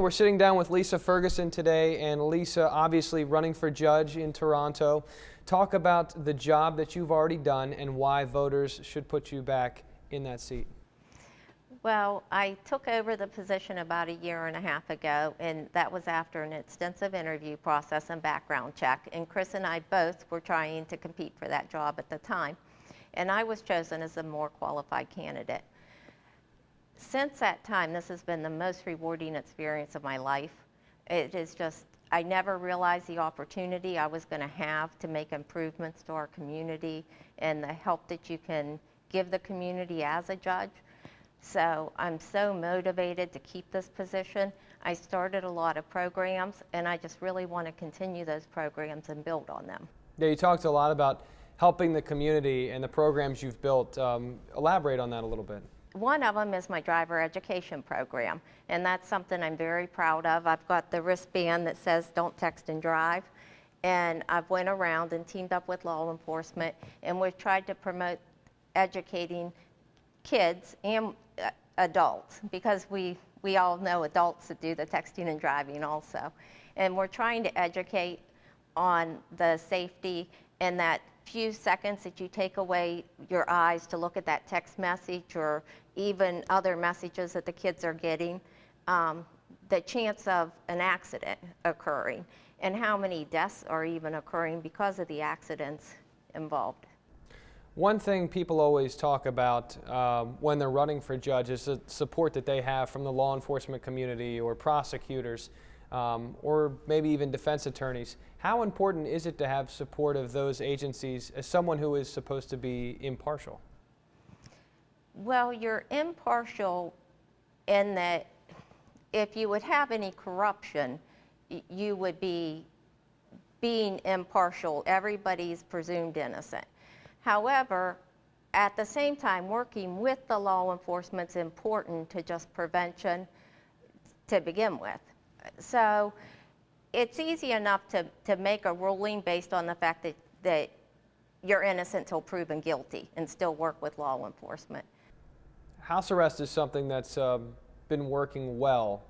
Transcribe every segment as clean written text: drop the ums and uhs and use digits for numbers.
We're sitting down with Lisa Ferguson today, and Lisa, obviously running for judge in Toronto. Talk about the job that you've already done and why voters should put you back in that seat. Well, I took over the position about a year and a half ago, and that was after an extensive interview process and background check. And Chris and I both were trying to compete for that job at the time. And I was chosen as a more qualified candidate. Since that time, this has been the most rewarding experience of my life. It is just, I never realized the opportunity I was going to have to make improvements to our community and the help that you can give the community as a judge. So I'm so motivated to keep this position. I started a lot of programs, and I just really want to continue those programs and build on them. Yeah, you talked a lot about helping the community and the programs you've built. Elaborate on that a little bit. One of them is my driver education program, and that's something I'm very proud of. I've got the wristband that says don't text and drive, and I've went around and teamed up with law enforcement, and we've tried to promote educating kids and adults, because we all know adults that do the texting and driving also. And we're trying to educate on the safety and that few seconds that you take away your eyes to look at that text message or even other messages that the kids are getting, the chance of an accident occurring and how many deaths are even occurring because of the accidents involved. One thing people always talk about when they're running for judge is the support that they have from the law enforcement community or prosecutors or maybe even defense attorneys. How important is it to have support of those agencies as someone who is supposed to be impartial? Well, you're impartial in that if you would have any corruption, you would be being impartial. Everybody's presumed innocent. However, at the same time, working with the law enforcement is important to just prevention to begin with. So it's easy enough to make a ruling based on the fact that you're innocent till proven guilty and still work with law enforcement. House arrest is something that's been working well.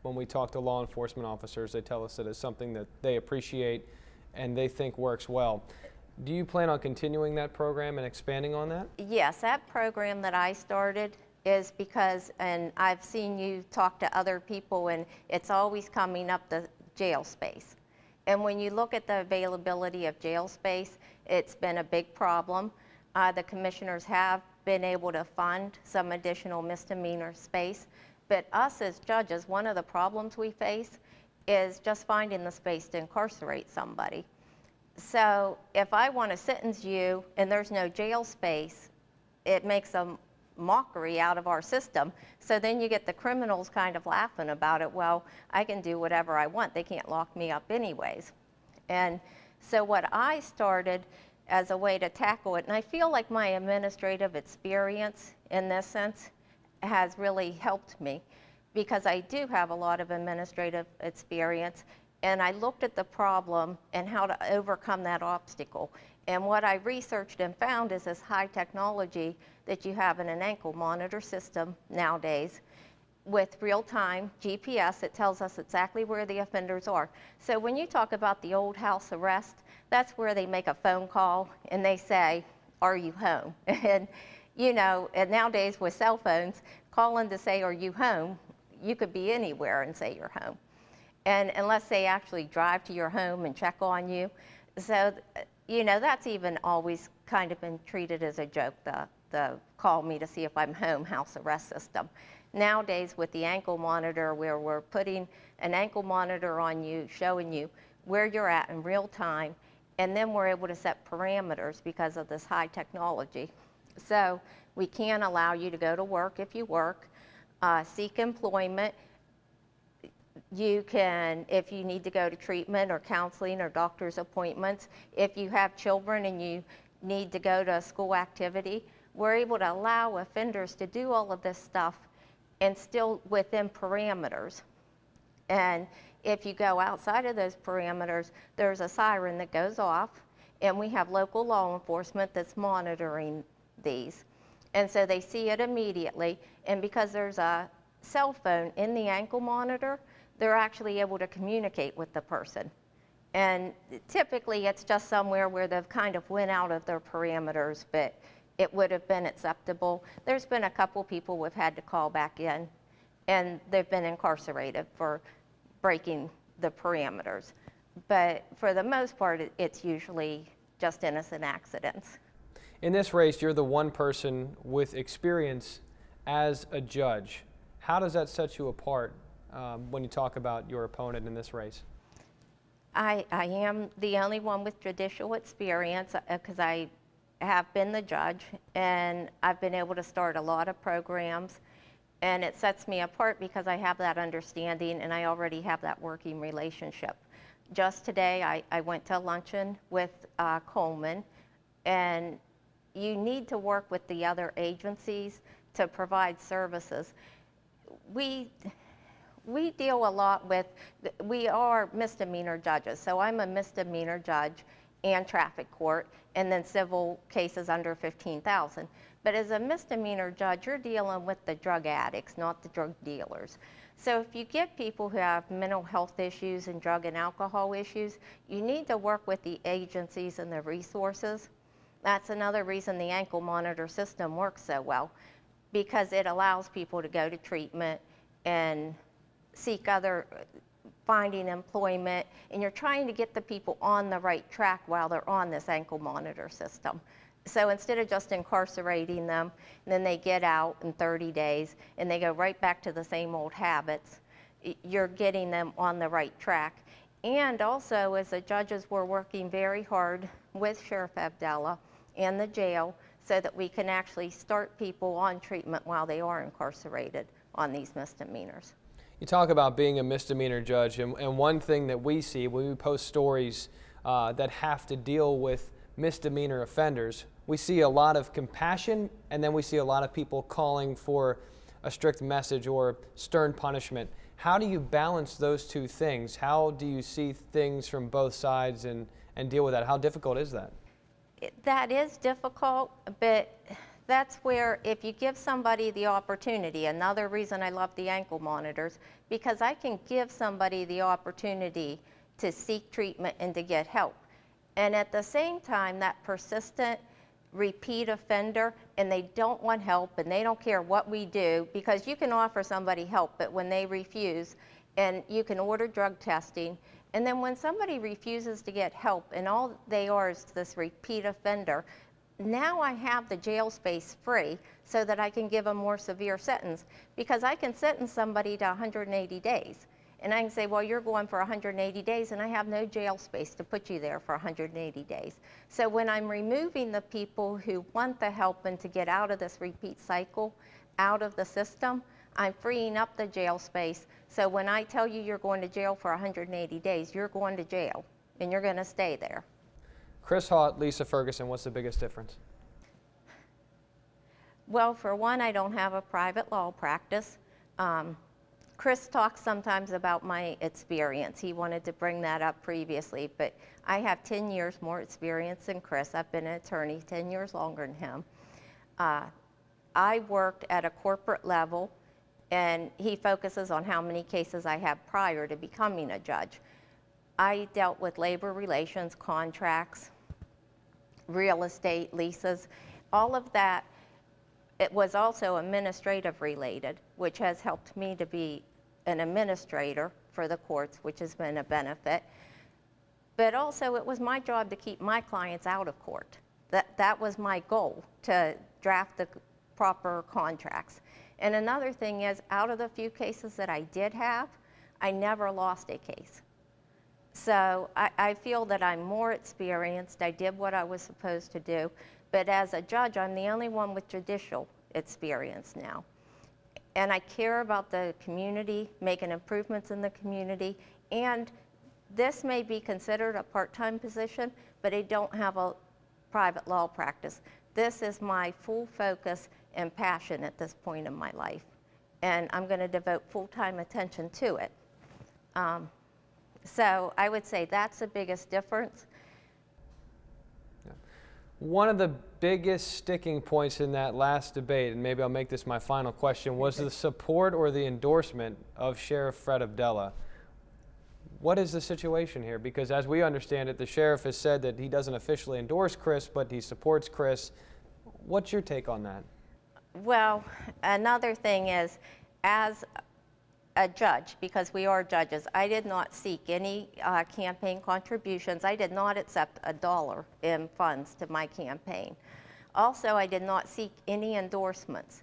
When we talk to law enforcement officers, they tell us that it's something that they appreciate and they think works well. Do you plan on continuing that program and expanding on that? Yes, that program that I started is because, and I've seen you talk to other people, and it's always coming up the jail space. And when you look at the availability of jail space, it's been a big problem. The commissioners have been able to fund some additional misdemeanor space, but us as judges, one of the problems we face is just finding the space to incarcerate somebody. So if I want to sentence you and there's no jail space, it makes a mockery out of our system. So then you get the criminals kind of laughing about it. Well, I can do whatever I want. They can't lock me up anyways. And so what I started as a way to tackle it, and I feel like my administrative experience in this sense has really helped me, because I do have a lot of administrative experience. And I looked at the problem and how to overcome that obstacle. And what I researched and found is this high technology that you have in an ankle monitor system nowadays with real-time GPS that tells us exactly where the offenders are. So when you talk about the old house arrest, that's where they make a phone call and they say, "Are you home?" And you know, and nowadays with cell phones, calling to say, "Are you home?" you could be anywhere and say you're home. And unless they actually drive to your home and check on you. So, you know, that's even always kind of been treated as a joke, the call me to see if I'm home house arrest system. Nowadays with the ankle monitor, where we're putting an ankle monitor on you, showing you where you're at in real time, and then we're able to set parameters because of this high technology. So we can allow you to go to work if you work, seek employment. You can, if you need to go to treatment or counseling or doctor's appointments, if you have children and you need to go to a school activity, we're able to allow offenders to do all of this stuff and still within parameters. And if you go outside of those parameters, there's a siren that goes off, and we have local law enforcement that's monitoring these. And so they see it immediately, and because there's a cell phone in the ankle monitor, they're actually able to communicate with the person. And typically it's just somewhere where they've kind of went out of their parameters, but it would have been acceptable. There's been a couple people we've had to call back in, and they've been incarcerated for breaking the parameters. But for the most part, it's usually just innocent accidents. In this race, you're the one person with experience as a judge. How does that set you apart when you talk about your opponent in this race? I am the only one with judicial experience because I have been the judge, and I've been able to start a lot of programs, and it sets me apart because I have that understanding and I already have that working relationship. Just today I went to luncheon with Coleman, and you need to work with the other agencies to provide services. We deal a lot with, we are misdemeanor judges, so I'm a misdemeanor judge and traffic court, and then civil cases under 15,000. But as a misdemeanor judge, you're dealing with the drug addicts, not the drug dealers. So if you get people who have mental health issues and drug and alcohol issues, you need to work with the agencies and the resources. That's another reason the ankle monitor system works so well, because it allows people to go to treatment and seek finding employment, and you're trying to get the people on the right track while they're on this ankle monitor system. So instead of just incarcerating them, and then they get out in 30 days and they go right back to the same old habits, you're getting them on the right track. And also, as the judges, we're working very hard with Sheriff Abdallah and the jail so that we can actually start people on treatment while they are incarcerated on these misdemeanors. You talk about being a misdemeanor judge, and one thing that we see when we post stories that have to deal with misdemeanor offenders, we see a lot of compassion, and then we see a lot of people calling for a strict message or stern punishment. How do you balance those two things? How do you see things from both sides and deal with that? How difficult is that? That is difficult, but that's where if you give somebody the opportunity, another reason I love the ankle monitors, because I can give somebody the opportunity to seek treatment and to get help. And at the same time, that persistent repeat offender, and they don't want help and they don't care what we do, because you can offer somebody help, but when they refuse, and you can order drug testing, and then when somebody refuses to get help and all they are is this repeat offender, now I have the jail space free so that I can give a more severe sentence, because I can sentence somebody to 180 days. And I can say, well, you're going for 180 days, and I have no jail space to put you there for 180 days. So when I'm removing the people who want the help and to get out of this repeat cycle, out of the system, I'm freeing up the jail space. So when I tell you you're going to jail for 180 days, you're going to jail, and you're going to stay there. Chris Haught, Lisa Ferguson, what's the biggest difference? Well, for one, I don't have a private law practice. Chris talks sometimes about my experience. He wanted to bring that up previously, but I have 10 years more experience than Chris. I've been an attorney 10 years longer than him. I worked at a corporate level, and he focuses on how many cases I have prior to becoming a judge. I dealt with labor relations, contracts, real estate, leases, all of that. It was also administrative related, which has helped me to be an administrator for the courts, which has been a benefit. But also it was my job to keep my clients out of court. That was my goal, to draft the proper contracts. And another thing is, out of the few cases that I did have, I never lost a case. So I feel that I'm more experienced. I did what I was supposed to do. But as a judge, I'm the only one with judicial experience now. And I care about the community, making improvements in the community. And this may be considered a part-time position, but I don't have a private law practice. This is my full focus and passion at this point in my life. And I'm going to devote full-time attention to it. So I would say that's the biggest difference. One of the biggest sticking points in that last debate, and maybe I'll make this my final question, was the support or the endorsement of Sheriff Fred Abdallah. What is the situation here? Because as we understand it, the sheriff has said that he doesn't officially endorse Chris, but he supports Chris. What's your take on that? Well, another thing is, as a judge, because we are judges, I did not seek any campaign contributions. I did not accept $1 in funds to my campaign. Also, I did not seek any endorsements.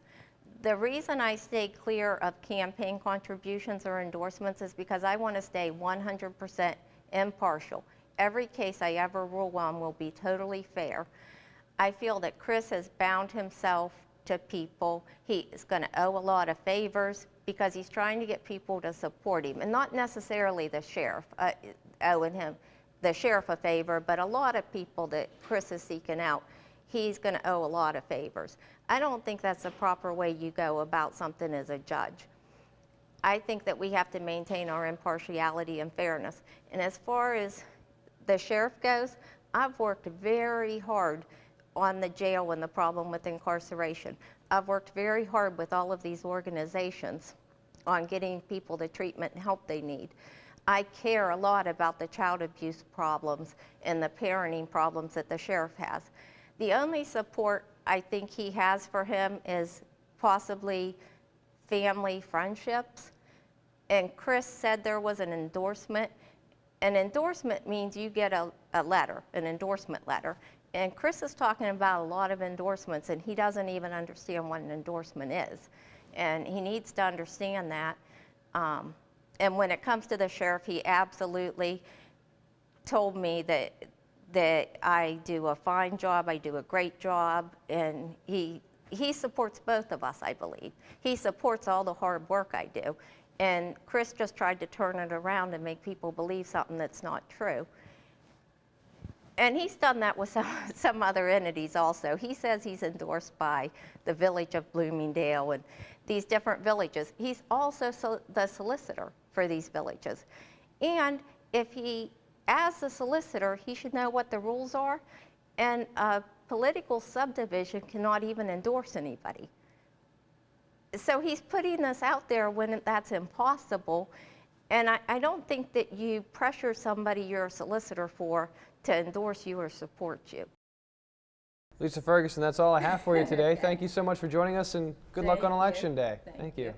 The reason I stayed clear of campaign contributions or endorsements is because I want to stay 100% impartial. Every case I ever rule on will be totally fair. I feel that Chris has bound himself to people. He is going to owe a lot of favors because he's trying to get people to support him, and not necessarily the sheriff owing him, the sheriff a favor, but a lot of people that Chris is seeking out, he's going to owe a lot of favors. I don't think that's the proper way you go about something as a judge. I think that we have to maintain our impartiality and fairness. And as far as the sheriff goes, I've worked very hard on the jail and the problem with incarceration. I've worked very hard with all of these organizations on getting people the treatment and help they need. I care a lot about the child abuse problems and the parenting problems that the sheriff has. The only support I think he has for him is possibly family friendships. And Chris said there was an endorsement. An endorsement means you get a letter, an endorsement letter. And Chris is talking about a lot of endorsements, and he doesn't even understand what an endorsement is. And he needs to understand that. And when it comes to the sheriff, he absolutely told me that I do a fine job, I do a great job, and he supports both of us, I believe. He supports all the hard work I do. And Chris just tried to turn it around and make people believe something that's not true. And he's done that with some other entities also. He says he's endorsed by the village of Bloomingdale and these different villages. He's also the solicitor for these villages. And if he, as the solicitor, he should know what the rules are. And a political subdivision cannot even endorse anybody. So he's putting this out there when that's impossible. And I don't think that you pressure somebody you're a solicitor for to endorse you or support you. Lisa Ferguson, that's all I have for you today. Thank you so much for joining us, and good luck on Election Day. Thank you.